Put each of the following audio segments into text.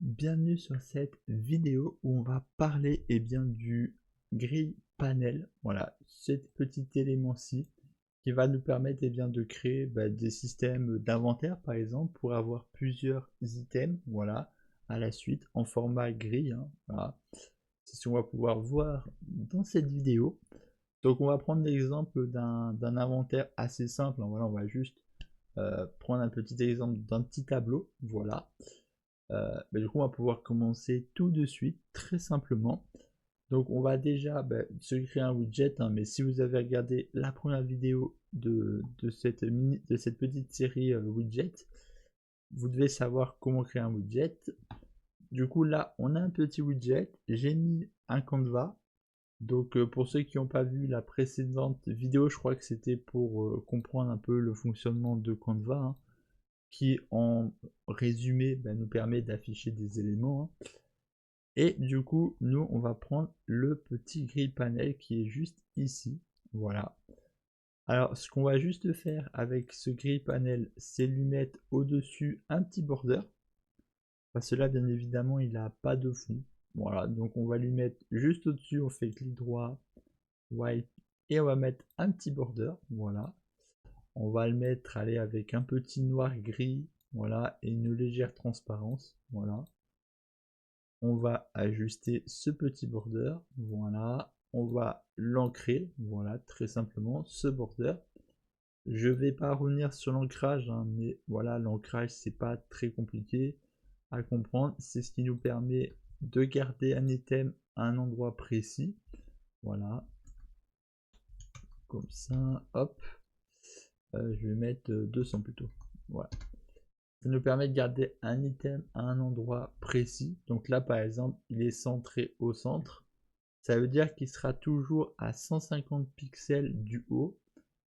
Bienvenue sur cette vidéo où on va parler du grid panel. Voilà, cet petit élément-ci qui va nous permettre de créer des systèmes d'inventaire par exemple pour avoir plusieurs items, voilà, à la suite en format gris, hein, voilà. C'est ce qu'on va pouvoir voir dans cette vidéo. Donc on va prendre l'exemple d'un inventaire assez simple, hein, voilà, on va juste prendre un petit exemple d'un petit tableau, voilà. Du coup, on va pouvoir commencer tout de suite, très simplement. Donc, on va déjà se créer un widget, hein, mais si vous avez regardé la première vidéo de cette petite série widget, vous devez savoir comment créer un widget. Du coup, là, on a un petit widget. J'ai mis un Canva. Donc, pour ceux qui n'ont pas vu la précédente vidéo, je crois que c'était pour comprendre un peu le fonctionnement de Canva, hein, qui en résumé nous permet d'afficher des éléments, hein. Et du coup, nous, on va prendre le petit grid panel qui est juste ici. Voilà. Alors, ce qu'on va juste faire avec ce grid panel, c'est lui mettre au-dessus un petit border. Parce que là, bien évidemment, il n'a pas de fond. Voilà, donc on va lui mettre juste au-dessus, on fait clic droit, white, et on va mettre un petit border. Voilà. On va le mettre, aller avec un petit noir gris, voilà, et une légère transparence. Voilà. On va ajuster ce petit border, voilà, on va l'ancrer, voilà, très simplement, ce border. Je vais pas revenir sur l'ancrage, hein, mais voilà, l'ancrage c'est pas très compliqué à comprendre, c'est ce qui nous permet de garder un item à un endroit précis, voilà, comme ça, hop, je vais mettre 200 plutôt, voilà. Ça nous permet de garder un item à un endroit précis, donc là par exemple, il est centré au centre. Ça veut dire qu'il sera toujours à 150 pixels du haut,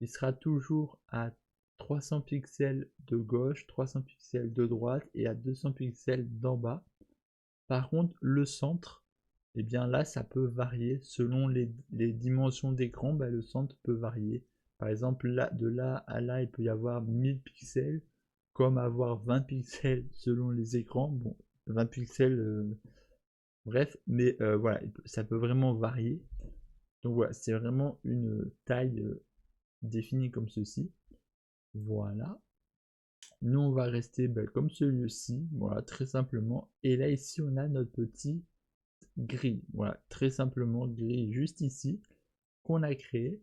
il sera toujours à 300 pixels de gauche, 300 pixels de droite et à 200 pixels d'en bas. Par contre, le centre, et bien là, ça peut varier selon les dimensions d'écran, le centre peut varier. Par exemple, là, de là à là, il peut y avoir 1000 pixels, comme avoir 20 pixels selon les écrans. Bon, 20 pixels, bref, mais voilà, ça peut vraiment varier. Donc voilà, c'est vraiment une taille définie comme ceci. Voilà. Nous, on va rester comme celui-ci, voilà, très simplement. Et là, ici, on a notre petit gris. Voilà, très simplement, gris juste ici, qu'on a créé.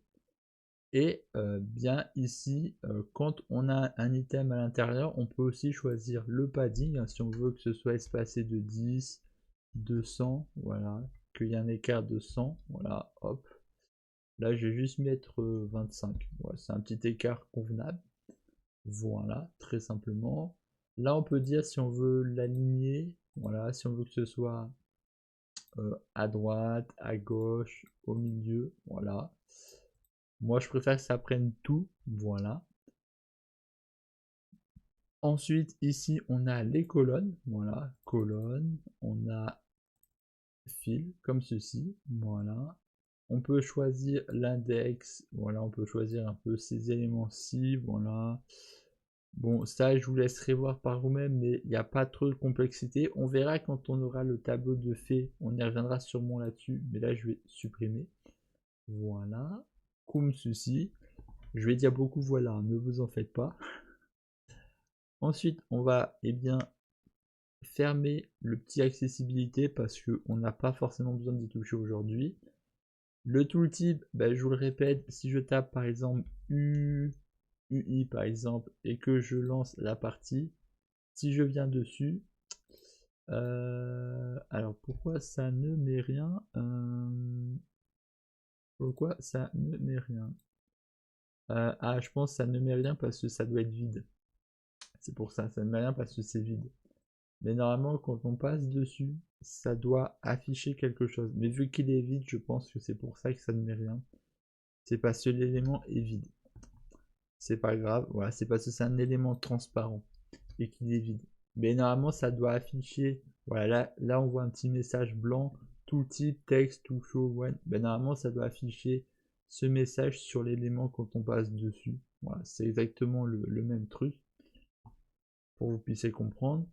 Et bien ici, quand on a un item à l'intérieur, on peut aussi choisir le padding, hein, si on veut que ce soit espacé de 10, 200, voilà, qu'il y ait un écart de 100, voilà, hop. Là, je vais juste mettre 25. Voilà, c'est un petit écart convenable. Voilà, très simplement. Là, on peut dire si on veut l'aligner. Voilà, si on veut que ce soit à droite, à gauche, au milieu. Voilà. Moi, je préfère que ça prenne tout. Voilà. Ensuite, ici, on a les colonnes. Voilà, colonnes. On a fil, comme ceci. Voilà. On peut choisir l'index. Voilà, on peut choisir un peu ces éléments-ci. Voilà. Bon, ça, je vous laisserai voir par vous-même, mais il n'y a pas trop de complexité. On verra quand on aura le tableau de fait. On y reviendra sûrement là-dessus, mais là, je vais supprimer. Voilà. Comme ceci. Je vais dire beaucoup voilà, ne vous en faites pas. Ensuite, on va fermer le petit accessibilité parce qu'on n'a pas forcément besoin d'y toucher aujourd'hui. Le tooltip, je vous le répète, si je tape par exemple UI par exemple et que je lance la partie, si je viens dessus, alors pourquoi ça ne met rien, pourquoi ça ne met rien, ah je pense que ça ne met rien parce que ça doit être vide, c'est pour ça, ça ne met rien parce que c'est vide. Mais normalement, quand on passe dessus, ça doit afficher quelque chose. Mais vu qu'il est vide, je pense que c'est pour ça que ça ne met rien. C'est parce que l'élément est vide. C'est pas grave, voilà, c'est parce que c'est un élément transparent et qu'il est vide. Mais normalement, ça doit afficher, voilà, là on voit un petit message blanc, tout type, texte, tout show, one. Normalement, ça doit afficher ce message sur l'élément quand on passe dessus. Voilà, c'est exactement le même truc pour que vous puissiez comprendre.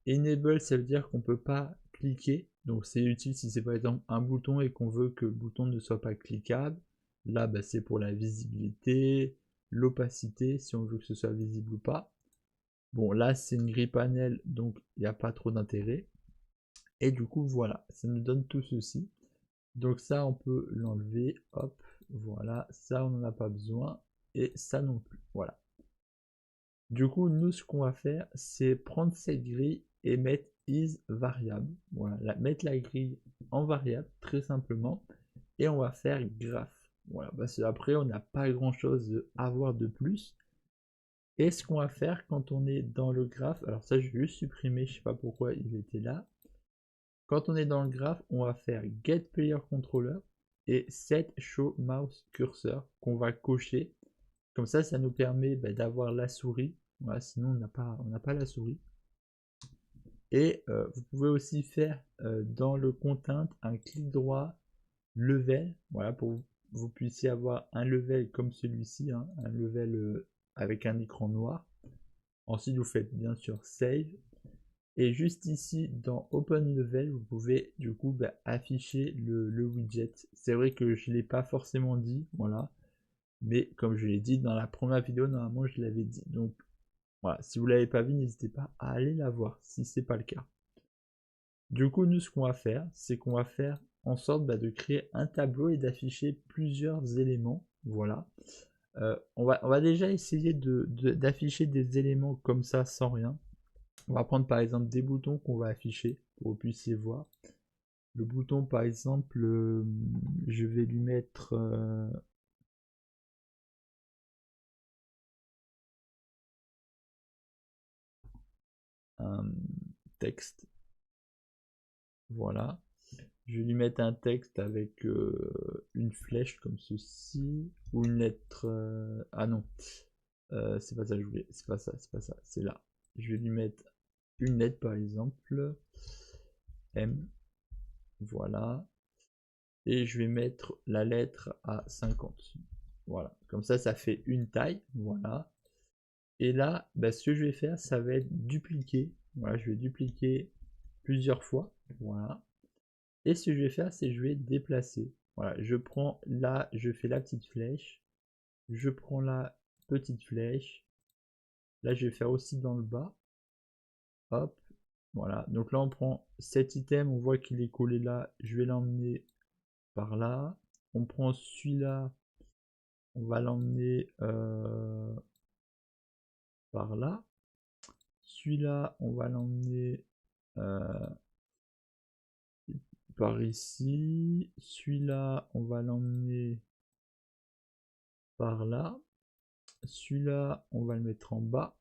Enable, ça veut dire qu'on ne peut pas cliquer. Donc c'est utile si c'est par exemple un bouton et qu'on veut que le bouton ne soit pas cliquable. Là, bah, c'est pour la visibilité, l'opacité, si on veut que ce soit visible ou pas. Bon, là, c'est une grille panel, donc il n'y a pas trop d'intérêt. Et du coup, voilà, ça nous donne tout ceci. Donc ça, on peut l'enlever. Hop, voilà. Ça, on n'en a pas besoin. Et ça non plus. Voilà. Du coup, nous, ce qu'on va faire, c'est prendre cette grille et mettre is variable. Voilà, mettre la grille en variable, très simplement. Et on va faire graph. Voilà, parce qu'après, on n'a pas grand-chose à voir de plus. Et ce qu'on va faire quand on est dans le graphe, alors ça, je vais juste supprimer, je sais pas pourquoi il était là. Quand on est dans le graphe, on va faire get player controller et set show mouse cursor qu'on va cocher. Comme ça nous permet d'avoir la souris. Voilà, sinon on n'a pas la souris. Et vous pouvez aussi faire dans le content un clic droit level, voilà, pour que vous puissiez avoir un level comme celui-ci, hein, un level avec un écran noir. Ensuite, vous faites bien sûr save. Et juste ici, dans Open Level, vous pouvez du coup afficher le widget. C'est vrai que je ne l'ai pas forcément dit, voilà. Mais comme je l'ai dit dans la première vidéo, normalement je l'avais dit. Donc voilà, si vous ne l'avez pas vu, n'hésitez pas à aller la voir si ce n'est pas le cas. Du coup, nous, ce qu'on va faire, c'est qu'on va faire en sorte de créer un tableau et d'afficher plusieurs éléments. Voilà. On va déjà essayer d'afficher des éléments comme ça sans rien. On va prendre par exemple des boutons qu'on va afficher pour que vous puissiez voir. Le bouton par exemple, je vais lui mettre un texte. Voilà. Je vais lui mettre un texte avec une flèche comme ceci, ou une lettre. Ah non, c'est pas ça que je voulais, c'est pas ça, c'est là. Je vais lui mettre une lettre par exemple, M, voilà, et je vais mettre la lettre à 50. Voilà, comme ça fait une taille, voilà. Et là, ce que je vais faire, ça va être dupliquer. Voilà, je vais dupliquer plusieurs fois, voilà. Et ce que je vais faire, c'est que je vais déplacer. Voilà, je prends là, je fais la petite flèche. Je prends la petite flèche. Là, je vais faire aussi dans le bas. Hop, voilà. Donc là, on prend cet item, on voit qu'il est collé là. Je vais l'emmener par là. On prend celui-là, on va l'emmener par là. Celui-là, on va l'emmener par ici. Celui-là, on va l'emmener par là. Celui-là, on va le mettre en bas.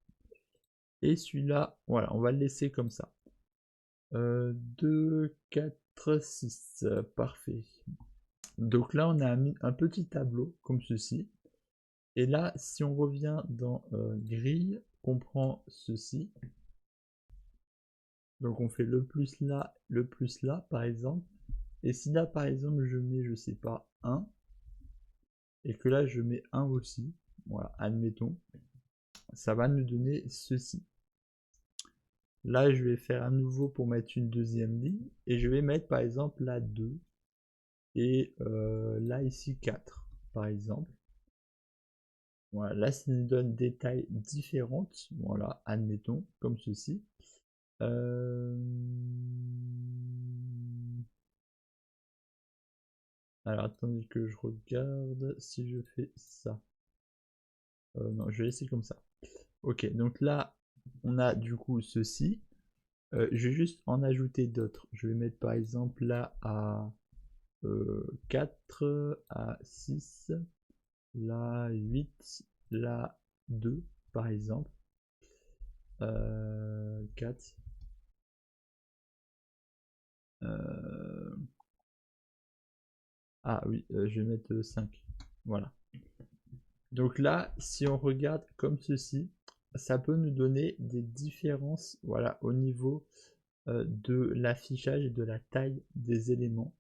Et celui-là, voilà, on va le laisser comme ça. 2, 4, 6. Parfait. Donc là, on a un petit tableau comme ceci. Et là, si on revient dans grille, on prend ceci. Donc on fait le plus là, par exemple. Et si là, par exemple, je mets, je sais pas, 1, et que là, je mets 1 aussi, voilà, admettons, ça va nous donner ceci. Là, je vais faire à nouveau pour mettre une deuxième ligne, et je vais mettre, par exemple, là 2, et là, ici, 4, par exemple. Voilà, là, ça nous donne des tailles différentes, voilà, admettons, comme ceci. Alors, attendez que je regarde si je fais ça. Non, je vais laisser comme ça. Ok, donc là, on a du coup ceci. Je vais juste en ajouter d'autres. Je vais mettre par exemple là à 4, à 6, là 8, là 2, par exemple. 4. Ah oui, je vais mettre 5. Voilà. Donc là, si on regarde comme ceci, ça peut nous donner des différences, voilà, au niveau de l'affichage et de la taille des éléments.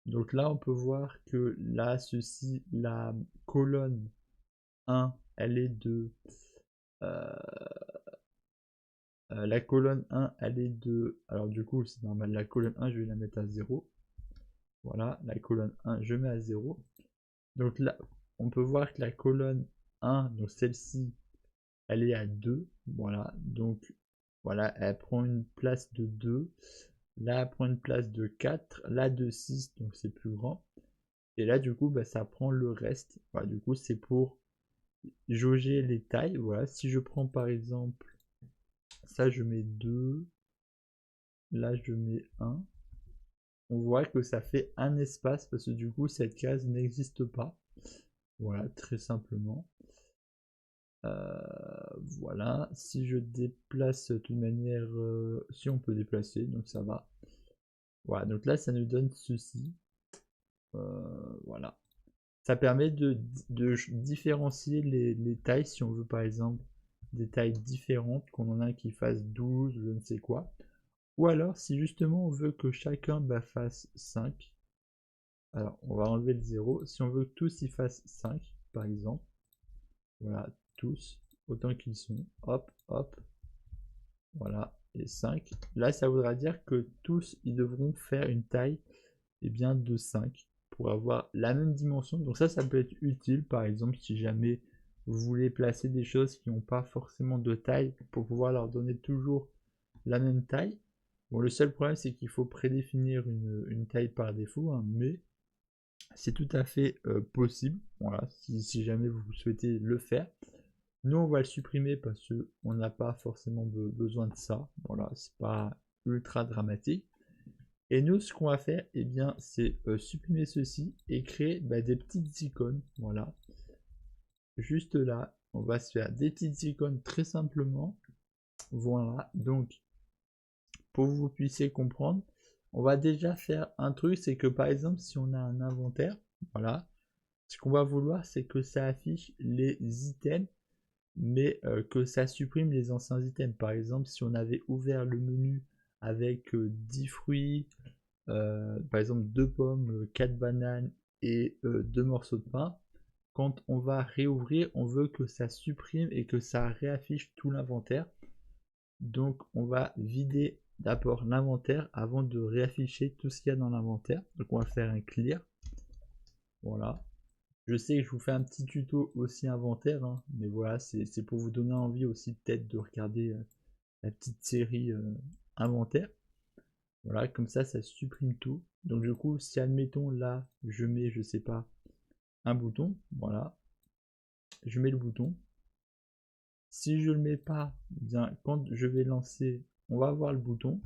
Donc là, on peut voir que là, ceci, la colonne 1, elle est de La colonne 1, elle est de... Alors du coup, c'est normal, la colonne 1, je vais la mettre à 0. Voilà, la colonne 1, je mets à 0. Donc là, on peut voir que la colonne 1, donc celle-ci, elle est à 2. Voilà, donc voilà, elle prend une place de 2. Là, elle prend une place de 4. Là, de 6, donc c'est plus grand. Et là, du coup, bah, ça prend le reste. Voilà, du coup, c'est pour jauger les tailles. Voilà, si je prends par exemple, ça, je mets 2. Là, je mets 1. On voit que ça fait un espace parce que du coup, cette case n'existe pas. Voilà, très simplement. Voilà, si je déplace de toute manière, si on peut déplacer, donc ça va. Voilà, donc là, ça nous donne ceci. Voilà. Ça permet de différencier les tailles si on veut par exemple des tailles différentes, qu'on en a qui fassent 12 ou je ne sais quoi. Ou alors si justement on veut que chacun fasse 5, alors on va enlever le 0. Si on veut que tous y fassent 5 par exemple, voilà, tous, autant qu'ils sont, hop, hop, voilà, et 5. Là ça voudra dire que tous ils devront faire une taille bien, de 5 pour avoir la même dimension. Donc ça peut être utile par exemple si jamais vous voulez placer des choses qui n'ont pas forcément de taille pour pouvoir leur donner toujours la même taille. Bon, le seul problème c'est qu'il faut prédéfinir une taille par défaut, hein, mais c'est tout à fait possible. Voilà, si jamais vous souhaitez le faire. Nous on va le supprimer parce qu'on n'a pas forcément besoin de ça. Voilà, c'est pas ultra dramatique. Et nous, ce qu'on va faire, c'est supprimer ceci et créer des petites icônes. Voilà. Juste là, on va se faire des petites icônes très simplement. Voilà. Donc, pour que vous puissiez comprendre, on va déjà faire un truc, c'est que par exemple, si on a un inventaire, voilà, ce qu'on va vouloir, c'est que ça affiche les items, mais que ça supprime les anciens items. Par exemple, si on avait ouvert le menu avec 10 fruits, par exemple 2 pommes, 4 bananes et 2 morceaux de pain, quand on va réouvrir, on veut que ça supprime et que ça réaffiche tout l'inventaire. Donc on va vider d'abord l'inventaire avant de réafficher tout ce qu'il y a dans l'inventaire. Donc on va faire un clear. Voilà. Je sais que je vous fais un petit tuto aussi inventaire, hein, mais voilà, c'est pour vous donner envie aussi peut-être de regarder la petite série inventaire. Voilà, comme ça supprime tout. Donc du coup, si admettons là, je mets, je sais pas, un bouton, voilà, je mets le bouton. Si je le mets pas, bien quand je vais lancer, on va avoir le bouton.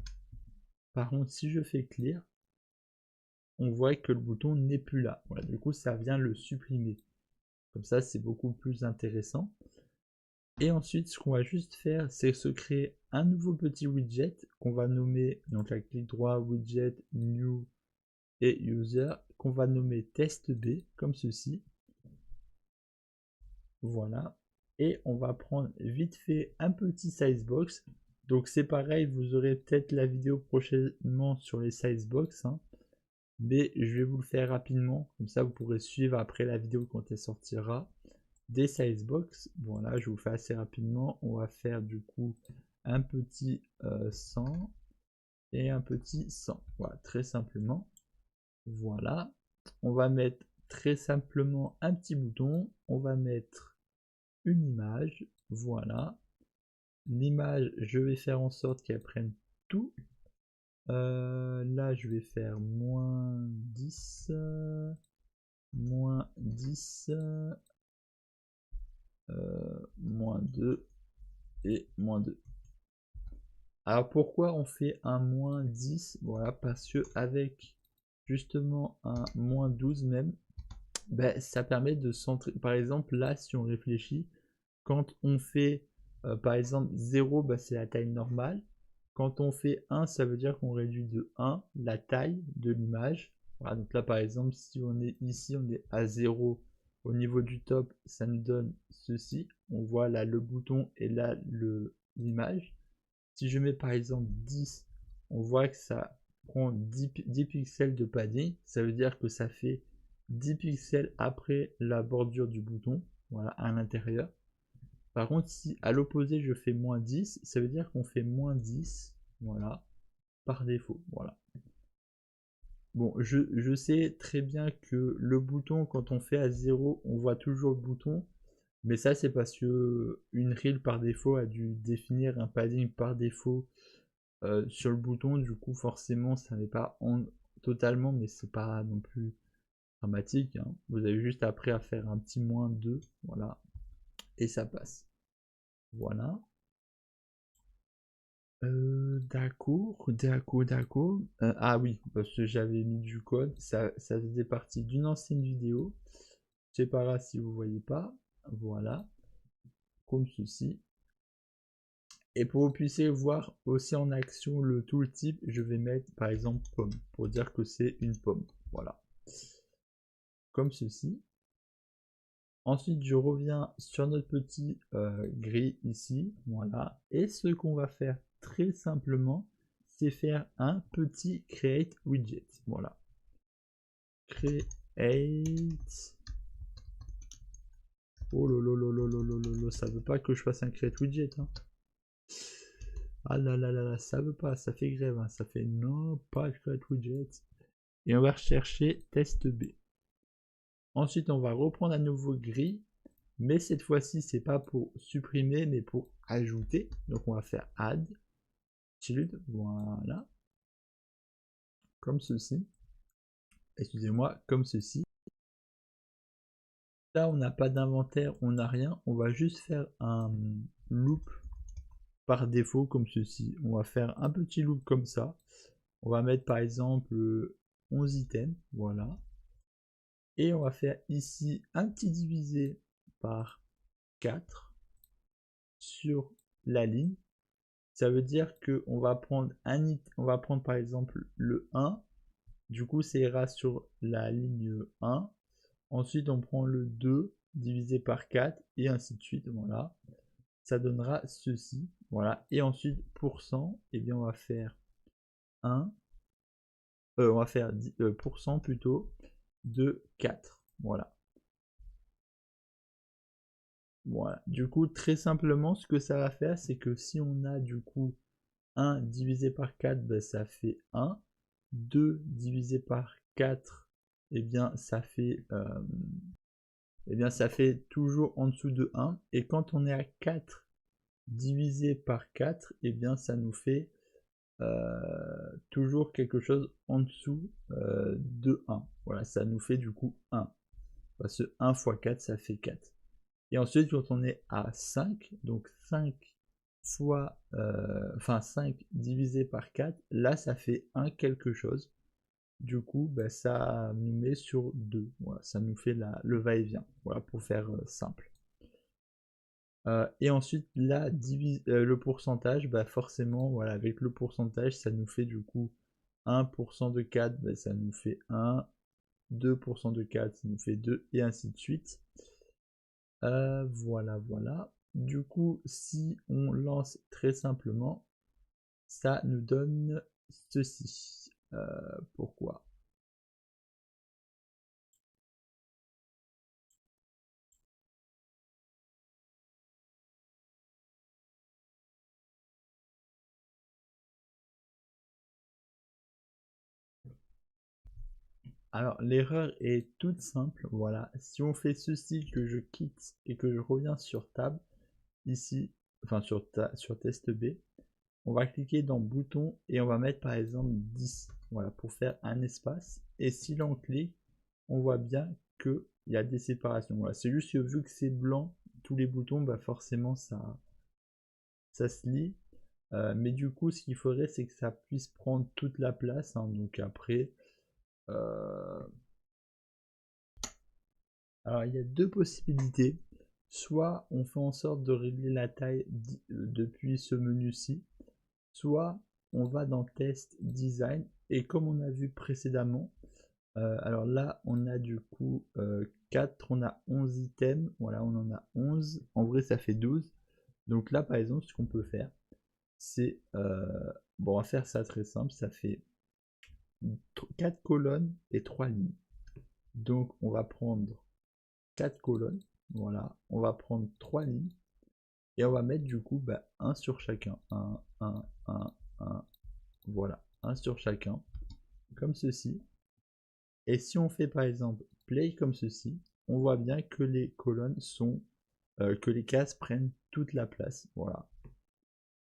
Par contre, si je fais clear, on voit que le bouton n'est plus là. Voilà, du coup, ça vient le supprimer. Comme ça, c'est beaucoup plus intéressant. Et ensuite, ce qu'on va juste faire, c'est se créer un nouveau petit widget qu'on va nommer, donc à clic droit, widget, new et user, qu'on va nommer test B, comme ceci. Voilà. Et on va prendre vite fait un petit sizebox. Donc c'est pareil, vous aurez peut-être la vidéo prochainement sur les sizebox, hein, mais je vais vous le faire rapidement, comme ça vous pourrez suivre après la vidéo quand elle sortira. Des sizebox, voilà, je vous fais assez rapidement. On va faire du coup un petit 100 et un petit 100. Voilà, très simplement. Voilà. On va mettre très simplement un petit bouton. On va mettre une image. Voilà. L'image, je vais faire en sorte qu'elle prenne tout. Là, je vais faire moins 10. Moins 10. Moins 2 et moins 2. Alors pourquoi on fait un moins 10? Voilà, parce que avec justement un moins 12 même, ça permet de centrer. Par exemple, là, si on réfléchit, quand on fait par exemple 0, c'est la taille normale. Quand on fait 1, ça veut dire qu'on réduit de 1 la taille de l'image. Voilà, donc là par exemple, si on est ici, on est à 0 au niveau du top, ça nous donne ceci. On voit là le bouton et là l'image. Si je mets par exemple 10, on voit que ça prend 10 pixels de padding. Ça veut dire que ça fait 10 pixels après la bordure du bouton, voilà, à l'intérieur. Par contre, si à l'opposé je fais moins 10, ça veut dire qu'on fait moins 10, voilà, par défaut, voilà. Bon, je sais très bien que le bouton, quand on fait à 0, on voit toujours le bouton, mais ça c'est parce que une reel par défaut a dû définir un padding par défaut sur le bouton, du coup forcément ça n'est pas totalement, mais c'est pas non plus dramatique, hein. Vous avez juste après à faire un petit moins 2, voilà, et ça passe. Voilà. D'accord. Ah oui, parce que j'avais mis du code, ça faisait partie d'une ancienne vidéo. C'est pas grave si vous voyez pas. Voilà, comme ceci. Et pour que vous puissiez voir aussi en action le tooltip, je vais mettre par exemple pomme, pour dire que c'est une pomme. Voilà. Comme ceci. Ensuite, je reviens sur notre petit gris ici. Voilà. Et ce qu'on va faire très simplement, c'est faire un petit create widget. Voilà. Create. Oh lolo, ça veut pas que je fasse un create widget. Hein. Ah là là là là, ça veut pas, ça fait grève. Hein. Ça fait non, pas create widget. Et on va rechercher test B. Ensuite, on va reprendre à nouveau gris. Mais cette fois-ci, c'est pas pour supprimer, mais pour ajouter. Donc on va faire add, tilde, voilà, comme ceci. Excusez-moi, comme ceci. Là, on n'a pas d'inventaire, on n'a rien. On va juste faire un loop par défaut, comme ceci. On va faire un petit loop comme ça. On va mettre par exemple 11 items, voilà. Et on va faire ici un petit divisé par 4 sur la ligne. Ça veut dire qu'on va prendre on va prendre par exemple le 1, du coup ça ira sur la ligne 1. Ensuite on prend le 2 divisé par 4 et ainsi de suite, voilà. Ça donnera ceci, voilà. Et ensuite pourcent, et bien on va faire 1, on va faire pourcent plutôt de 4, voilà. Voilà, du coup très simplement ce que ça va faire, c'est que si on a du coup 1 divisé par 4, ben, ça fait 1. 2 divisé par 4, eh bien, ça fait toujours en dessous de 1. Et quand on est à 4 divisé par 4, eh bien, ça nous fait toujours quelque chose en dessous de 1. Voilà, ça nous fait du coup 1. Parce que 1 fois 4, ça fait 4. Et ensuite, quand on est à 5, donc 5 fois, 5 divisé par 4, là ça fait 1 quelque chose. Du coup, bah, ça nous met sur 2. Voilà, ça nous fait le va-et-vient. Voilà, pour faire simple. Et ensuite, là, le pourcentage, bah, forcément, voilà, avec le pourcentage, ça nous fait du coup 1% de 4, bah, ça nous fait 1. 2% de 4, ça nous fait 2, et ainsi de suite. Voilà. Du coup, si on lance très simplement, ça nous donne ceci. Pourquoi? Alors, l'erreur est toute simple. Voilà. Si on fait ceci, que je quitte et que je reviens sur Tab, ici, enfin sur test B, on va cliquer dans bouton et on va mettre par exemple 10. Voilà, pour faire un espace. Et si l'on clique, on voit bien qu'il y a des séparations. Voilà, c'est juste que vu que c'est blanc, tous les boutons, bah forcément ça se lit. Mais du coup, ce qu'il faudrait, c'est que ça puisse prendre toute la place. Hein. Donc après, alors il y a deux possibilités. Soit on fait en sorte de régler la taille depuis ce menu-ci, soit on va dans Test Design et comme on a vu précédemment, alors là on a du coup 4, on a 11 items, voilà on en a 11, en vrai ça fait 12. Donc là par exemple ce qu'on peut faire, c'est, bon on va faire ça très simple, ça fait 4 colonnes et 3 lignes. Donc on va prendre 4 colonnes, voilà, on va prendre 3 lignes, Et on va mettre du coup un sur chacun. Un. Voilà, un sur chacun. Comme ceci. Et si on fait par exemple play comme ceci, on voit bien que les colonnes sont, que les cases prennent toute la place. Voilà.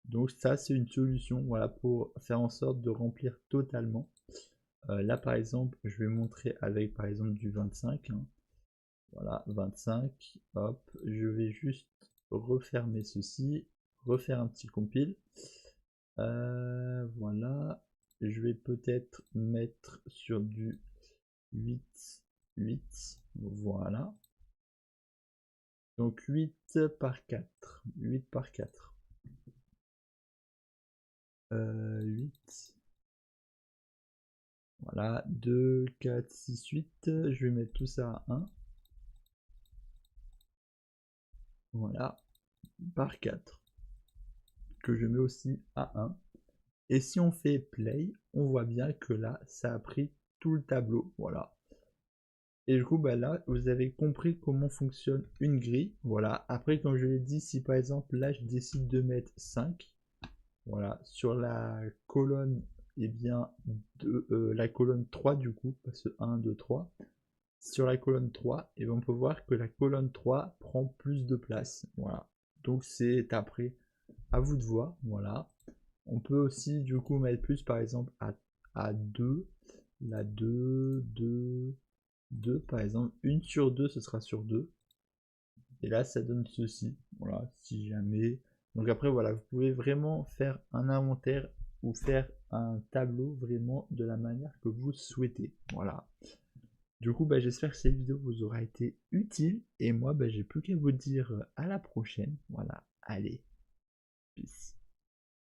Donc ça c'est une solution, voilà, pour faire en sorte de remplir totalement. Là par exemple, je vais montrer avec par exemple du 25. Hein. Voilà, 25. Hop, je vais juste refermer ceci, refaire un petit compile. Voilà, je vais peut-être mettre sur du 8, 8, voilà. Donc 8 par 4, 8 par 4. 8, voilà, 2, 4, 6, 8, je vais mettre tout ça à 1, voilà, par 4, que je mets aussi à 1. Et si on fait play, on voit bien que là, ça a pris tout le tableau, voilà. Et du coup, là, vous avez compris comment fonctionne une grille. Voilà. Après, comme je l'ai dit, si par exemple, là, je décide de mettre 5, voilà, sur la colonne, eh bien, la colonne 3 du coup, parce que 1, 2, 3. Sur la colonne 3, et on peut voir que la colonne 3 prend plus de place. Voilà. Donc, c'est après à vous de voir. Voilà. On peut aussi, du coup, mettre plus, par exemple, à 2. La 2, 2, 2 par exemple, 1 sur 2 ce sera sur 2 et là ça donne ceci, voilà, si jamais. Donc après voilà, vous pouvez vraiment faire un inventaire ou faire un tableau vraiment de la manière que vous souhaitez, voilà. Du coup j'espère que cette vidéo vous aura été utile et moi j'ai plus qu'à vous dire à la prochaine, voilà, allez.